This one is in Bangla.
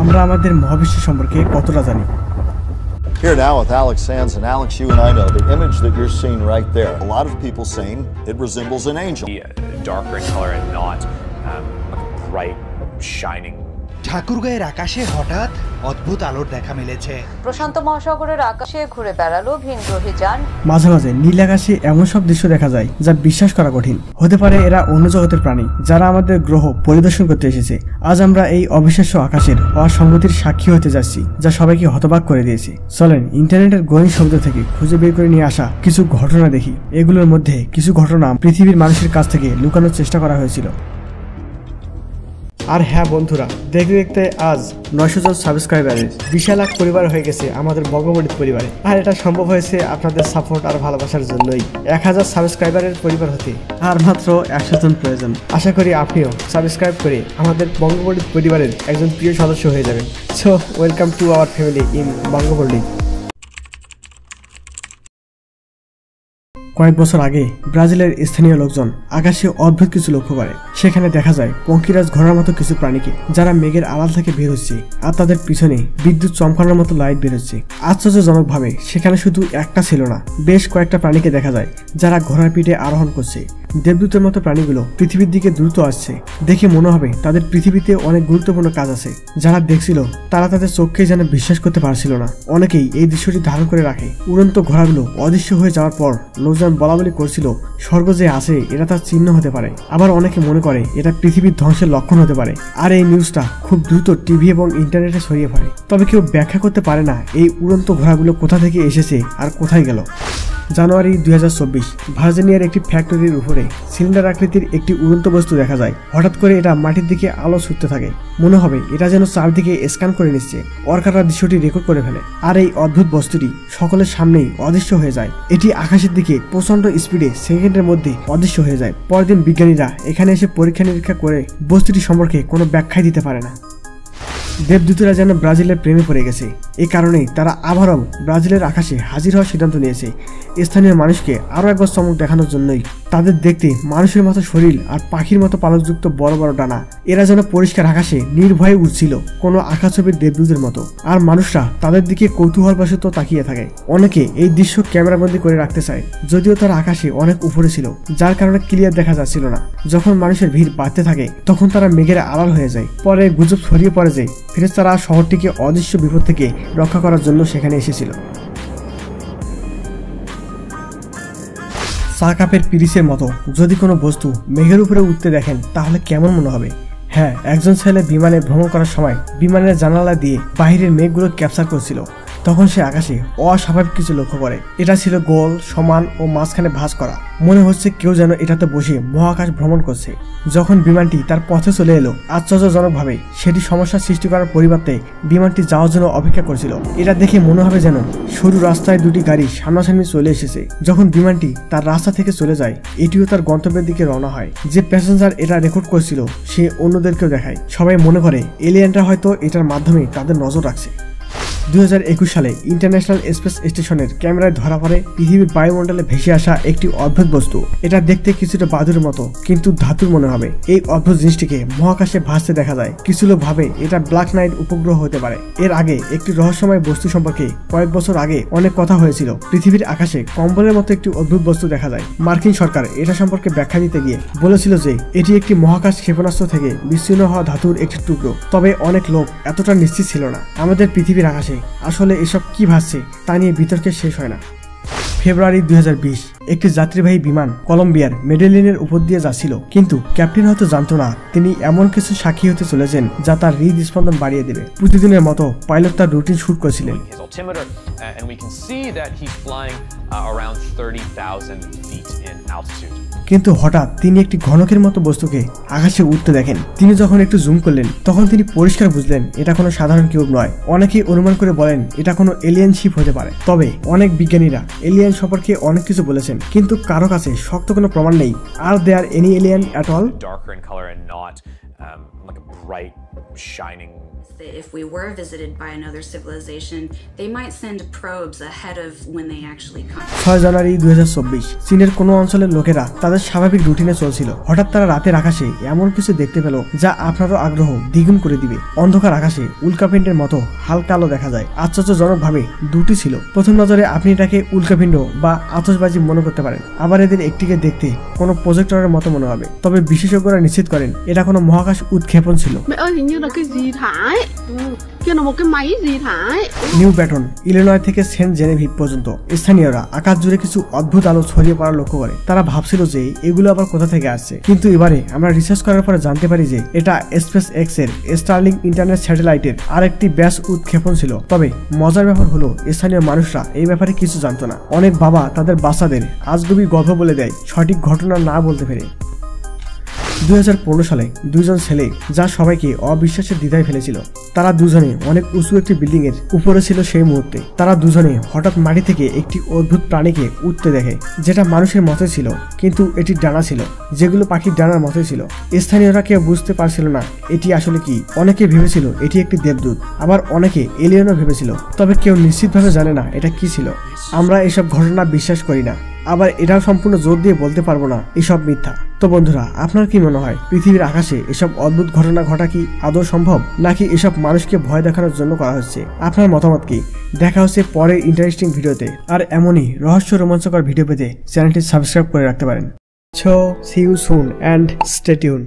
আমরা আমাদের মহাবিশ্ব সম্পর্কে কতটা জানি। Here now with Alex Sands, and Alex, you and I know the image that you're seeing right there. A lot of people saying it resembles an angel. Darker in color and not like a bright, shining. ঠাকুরগাঁয়ের আকাশে হঠাৎ অদ্ভুত আলোর দেখা মিলেছে। প্রশান্ত মহাসাগরের আকাশে ঘুরে বেড়ালো ভিনগ্রহী যান। মাঝে মাঝে নীল আকাশে এমন সব দৃশ্য দেখা যায় যা বিশ্বাস করা কঠিন। হতে পারে এরা অন্য জগতের প্রাণী যারা আমাদের গ্রহ পরিদর্শন করতে এসেছে। আজ আমরা এই অবিশ্বাস্য আকাশের অসঙ্গতির সাক্ষী হতে যাচ্ছি, যা সবাইকে হতবাক করে দিয়েছে। চলেন ইন্টারনেটের গোয়িং শব্দ থেকে খুঁজে বের করে নিয়ে আসা কিছু ঘটনা দেখি। এগুলোর মধ্যে কিছু ঘটনা পৃথিবীর মানুষের কাছ থেকে লুকানোর চেষ্টা করা হয়েছিল। আর হ্যাঁ বন্ধুরা, দেখতে দেখতে আজ 900 জন সাবস্ক্রাইবারের বিশাল এক পরিবার হয়ে গেছে আমাদের বঙ্গবন্ধু পরিবারে। আর এটা সম্ভব হয়েছে আপনাদের সাপোর্ট আর ভালোবাসার জন্যই। 1000 সাবস্ক্রাইবারের পরিবার হতে আর মাত্র 100 জন প্রয়োজন। আশা করি আপনিও সাবস্ক্রাইব করে আমাদের বঙ্গবন্ধু পরিবারের একজন প্রিয় সদস্য হয়ে যাবেন। So welcome to our family in Bangabandhu. কয়েক বছর আগে ব্রাজিলের স্থানীয় লোকজন আকাশে অদ্ভুত কিছু লক্ষ্য করে। সেখানে দেখা যায় পঙ্কিরাজ ঘোড়ার মতো কিছু প্রাণীকে, যারা মেঘের আড়াল থেকে বের হচ্ছে আর তাদের পিছনে বিদ্যুৎ চমকানোর মতো লাইট বের হচ্ছে। আশ্চর্যজনকভাবে সেখানে শুধু একটা ছিল না, বেশ কয়েকটা প্রাণীকে দেখা যায় যারা ঘোড়ার পিঠে আরোহণ করছে। দেবদূতের মতো প্রাণীগুলো পৃথিবীর দিকে দ্রুত আসছে। দেখে মনে হবে তাদের পৃথিবীতে অনেক গুরুত্বপূর্ণ কাজ আছে। যারা দেখছিল তারা তাদের চোখকে যেন বিশ্বাস করতে পারছিল না। অনেকেই এই দৃশ্যটি ধারণ করে রাখে। উড়ন্ত ঘোড়াগুলো অদৃশ্য হয়ে যাওয়ার পর লোকজন বলাবলি করছিল স্বর্গ যে আছে এটা তার চিহ্ন হতে পারে। আবার অনেকে মনে করে এটা পৃথিবীর ধ্বংসের লক্ষণ হতে পারে। আর এই নিউজটা খুব দ্রুত টিভি এবং ইন্টারনেটে ছড়িয়ে পড়ে। তবে কেউ ব্যাখ্যা করতে পারে না এই উড়ন্ত ঘোড়াগুলো কোথা থেকে এসেছে আর কোথায় গেল। জানুয়ারি 2024 ভার্জিনিয়ার একটি ফ্যাক্টরির উপরে সিলিন্ডার আকৃতির একটি উড়ন্ত বস্তু দেখা যায়। হঠাৎ করে এটা মাটির দিকে আলো ছুটতে থাকে। মনে হবে এটা যেন চারদিকে স্ক্যান করে নিচ্ছে। ওয়ার্কাররা দৃশ্যটি রেকর্ড করে ফেলে। আর এই অদ্ভুত বস্তুটি সকলের সামনেই অদৃশ্য হয়ে যায়। এটি আকাশের দিকে প্রচন্ড স্পিডে সেকেন্ডের মধ্যে অদৃশ্য হয়ে যায়। পরের দিন বিজ্ঞানীরা এখানে এসে পরীক্ষা নিরীক্ষা করে বস্তুটি সম্পর্কে কোনো ব্যাখ্যাই দিতে পারে না। দেবদূতেরা যেন ব্রাজিলের প্রেমে পড়ে গেছে। এই কারণেই তারা আবারও ব্রাজিলের আকাশে হাজির হওয়ার সিদ্ধান্ত নিয়েছে। স্থানীয় মানুষকে আরও একবার চমক দেখানোর জন্যই। তাদের দেখতে মানুষের মতো শরীর আর পাখির মতো পালকযুক্ত বড় বড় ডানা। এরা যেন পরিষ্কার আকাশে নির্ভয়ে উঠছিল, কোনো আকাশছবির দেবদূতের মতো। আর মানুষরা তাদের দিকে কৌতূহলবশত তাকিয়ে থাকে। অনেকে এই দৃশ্য ক্যামেরাবন্দি করে রাখতে চায়, যদিও তারা আকাশে অনেক উপরে ছিল, যার কারণে ক্লিয়ার দেখা যাচ্ছিল না। যখন মানুষের ভিড় বাড়তে থাকে তখন তারা মেঘের আড়াল হয়ে যায়। পরে গুজব ছড়িয়ে পড়ে যে ফেরেশতারা শহরটিকে অদৃশ্য বিপদ থেকে রক্ষা করার জন্য সেখানে এসেছিল। চা কাপের পিরিচের মতো যদি কোনো বস্তু মেঘের উপরে উঠতে দেখেন তাহলে কেমন মনে হবে? হ্যাঁ, একজন ছেলে বিমানে ভ্রমণ করার সময় বিমানের জানালা দিয়ে বাহিরের মেঘগুলো ক্যাপচার করছিল। তখন সে আকাশে অস্বাভাবিক কিছু লক্ষ্য করে। এটা ছিল গোল, সমান ও মাঝখানে ভাঁজ করা। মনে হচ্ছে কেউ যেন এটাতে বসে মহাকাশ ভ্রমণ করছে। যখন বিমানটি তার পথে চলে এলো, আশ্চর্যজনকভাবে সেটি সমস্যার সৃষ্টি করার পরিবর্তে বিমানটি যাওয়ার জন্য অপেক্ষা করছিল। এটা দেখে মনে হবে যেন সরু রাস্তায় দুটি গাড়ি সামনাসামনি চলে এসেছে। যখন বিমানটি তার রাস্তা থেকে চলে যায়, এটিও তার গন্তব্যের দিকে রওনা হয়। যে প্যাসেঞ্জার এটা রেকর্ড করছিল সে অন্যদেরকেও দেখায়। সবাই মনে করে এলিয়েনরা হয়তো এটার মাধ্যমে তাদের নজর রাখছে। 2021 সালে ইন্টারন্যাশনাল স্পেস স্টেশনের ক্যামেরায় ধরা পড়ে পৃথিবীর বায়ুমণ্ডলে ভেসে আসা একটি অদ্ভুত বস্তু। এটা দেখতে কিছুটা বাদুরের মতো কিন্তু ধাতুর মনে হবে। এই অদ্ভুত জিনিসটিকে মহাকাশে ভাসতে দেখা যায়। কিছু লোক ভাবে এটা ব্ল্যাক নাইট উপগ্রহ হতে পারে। এর আগে একটি রহস্যময় বস্তু সম্পর্কে কয়েক বছর আগে অনেক কথা হয়েছিল। পৃথিবীর আকাশে কম্বলের মতো একটি অদ্ভুত বস্তু দেখা যায়। মার্কিন সরকার এটা সম্পর্কে ব্যাখ্যা দিতে গিয়ে বলেছিল যে এটি একটি মহাকাশ ক্ষেপণাস্ত্র থেকে বিচ্ছিন্ন হওয়া ধাতুর একটি টুকরো। তবে অনেক লোক এতটা নিশ্চিত ছিল না। আমাদের পৃথিবীর আকাশে আসলে এসব কি ভাসছে তা নিয়ে বিতর্কের শেষ হয় না। ফেব্রুয়ারি 2020 একটি যাত্রীবাহী বিমান কলম্বিয়ার মেডেলিনের উপর দিয়ে যাচ্ছিল, কিন্তু ক্যাপ্টেন হয়তো জানতো না তিনি এমন কিছু সাক্ষী হতে চলেছেন যা তার হৃদস্পন্দন বাড়িয়ে দেবে। প্রতিদিনের মতো পাইলট তার রুটিন শুট করছিলেন। কিন্তু হঠাৎ তিনি একটি ঘনকের মতো বস্তুকে আকাশে উঠতে দেখেন। তিনি যখন একটু জুম করলেন তখন তিনি পরিষ্কার বুঝলেন এটা কোনো সাধারণ কিউব নয়। অনেকেই অনুমান করে বলেন এটা কোনো এলিয়েন শিপ হতে পারে। তবে অনেক বিজ্ঞানীরা এলিয়েন সম্পর্কে অনেক কিছু বলেছেন, কিন্তু কারো কাছে শক্ত কোনো প্রমাণ নেই। Are there any alien at all? shining. If we were visited by another civilization, they might send probes ahead of when they actually come. 6 জানুয়ারি 2024 চীনের কোনো অঞ্চলের লোকেরা তাদের স্বাভাবিক রুটিনে চলছিল। হঠাৎ তারা রাতের আকাশে এমন কিছু দেখতে পেল যা আপনারও আগ্রহ দ্বিগুণ করে দিবে। অন্ধকার আকাশে উল্কাপিণ্ডের মতো হালকা আলো দেখা যায়। আশ্চর্যজনকভাবে দুটি ছিল। প্রথম নজরে আপনি এটাকে উল্কাপিণ্ড বা আতশবাজি মনে করতে পারেন, আবার এদের একটিকে দেখতে কোনো প্রজেক্টরের মতো মনে হবে। তবে বিশেষজ্ঞরা নিশ্চিত করেন এটা কোনো মহাকাশ উৎক্ষেপণ ছিল। নিউ ব্যাটন ইলিনয় থেকে সেন্ট জেনেভিভ পর্যন্ত স্থানীয়রা আকাশ জুড়ে কিছু অদ্ভুত আলো ছড়িয়ে পড়া লক্ষ্য করে। তারা ভাবছিল যে এগুলো আবার কোথা থেকে আসছে, কিন্তু এবারে আমরা রিসার্চ করার পরে জানতে পারি যে এটা স্পেস এক্স এর স্টারলিং ইন্টারনেট স্যাটেলাইটের আরেকটি ব্যাস উৎক্ষেপণ ছিল। তবে মজার ব্যাপার হলো স্থানীয় মানুষরা এই ব্যাপারে কিছু জানতো না। অনেক বাবা তাদের বাচ্চাদের আজগুবি গল্প বলে দেয় সঠিক ঘটনা না বলতে পেরে। 2015 সালে দুইজন ছেলে যা সবাইকে অবিশ্বাসের দ্বিধায় ফেলেছিল। তারা দুজনে অনেক উঁচু একটি বিল্ডিং এর উপরে ছিল। সেই মুহূর্তে তারা দুজনে হঠাৎ মাটি থেকে একটি অদ্ভুত প্রাণীকে উঠতে দেখে, যেটা মানুষের মতোই ছিল, কিন্তু এটি ডানা ছিল যেগুলো পাখির ডানার মতোই ছিল। স্থানীয়রা কেউ বুঝতে পারছিল না এটি আসলে কি। অনেকে ভেবেছিল এটি একটি দেবদূত, আবার অনেকে এলিয়েনও ভেবেছিল, তবে কেউ নিশ্চিতভাবে জানে না এটা কি ছিল। আমরা এসব ঘটনা বিশ্বাস করি না, আবার এটাও সম্পূর্ণ জোর দিয়ে বলতে পারবো না এসব মিথ্যা। তো বন্ধুরা, আপনার কি মনে হয় পৃথিবীর আকাশে এসব অদ্ভুত ঘটনা ঘটা কি আদৌ সম্ভব, নাকি এসব মানুষকে ভয় দেখানোর জন্য করা হচ্ছে? আপনার মতামত কি? দেখা হচ্ছে পরের ইন্টারেস্টিং ভিডিওতে। আর এমনই রহস্য রোমাঞ্চকর ভিডিও পেতে চ্যানেলটি সাবস্ক্রাইব করে রাখতে পারেন। So see you soon and stay tune.